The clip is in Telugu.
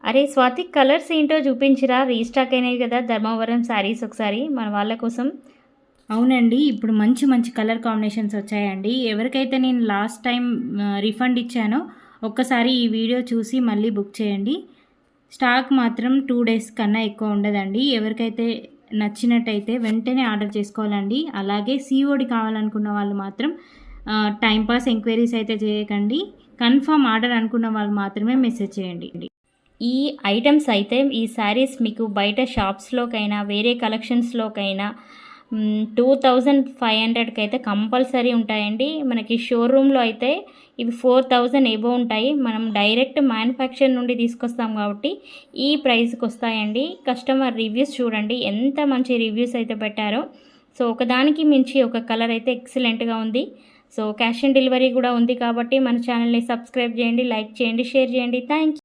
అరే స్వాతి, కలర్స్ ఏంటో చూపించిరా, రీస్టాక్ అయినాయి కదా ధర్మవరం శారీస్ ఒకసారి మన వాళ్ళ కోసం. అవునండి, ఇప్పుడు మంచి మంచి కలర్ కాంబినేషన్స్ వచ్చాయండి. ఎవరికైతే నేను లాస్ట్ టైం రిఫండ్ ఇచ్చానో ఒక్కసారి ఈ వీడియో చూసి మళ్ళీ బుక్ చేయండి. స్టాక్ మాత్రం 2 డేస్ కన్నా ఎక్కువ ఉండదండి. ఎవరికైతే నచ్చినట్టయితే వెంటనే ఆర్డర్ చేసుకోవాలండి. అలాగే సిఓడి కావాలనుకున్న వాళ్ళు మాత్రం టైంపాస్ ఎంక్వైరీస్ అయితే చేయకండి. కన్ఫర్మ్ ఆర్డర్ అనుకున్న వాళ్ళు మాత్రమే మెసేజ్ చేయండి. ఈ ఐటమ్స్ అయితే, ఈ శారీస్ మీకు బయట షాప్స్లోకైనా వేరే కలెక్షన్స్లోకైనా 2500కి అయితే కంపల్సరీ ఉంటాయండి. మనకి షోరూంలో అయితే ఇవి 4000 ఎబో ఉంటాయి. మనం డైరెక్ట్ మ్యానుఫ్యాక్చర్ నుండి తీసుకొస్తాం కాబట్టి ఈ ప్రైస్కి వస్తాయండి. కస్టమర్ రివ్యూస్ చూడండి, ఎంత మంచి రివ్యూస్ అయితే పెట్టారో. సో ఒకదానికి మించి ఒక కలర్ అయితే ఎక్సలెంట్గా ఉంది. సో క్యాష్ ఆన్ డెలివరీ కూడా ఉంది కాబట్టి మన ఛానల్ని సబ్స్క్రైబ్ చేయండి, లైక్ చేయండి, షేర్ చేయండి. Thank you.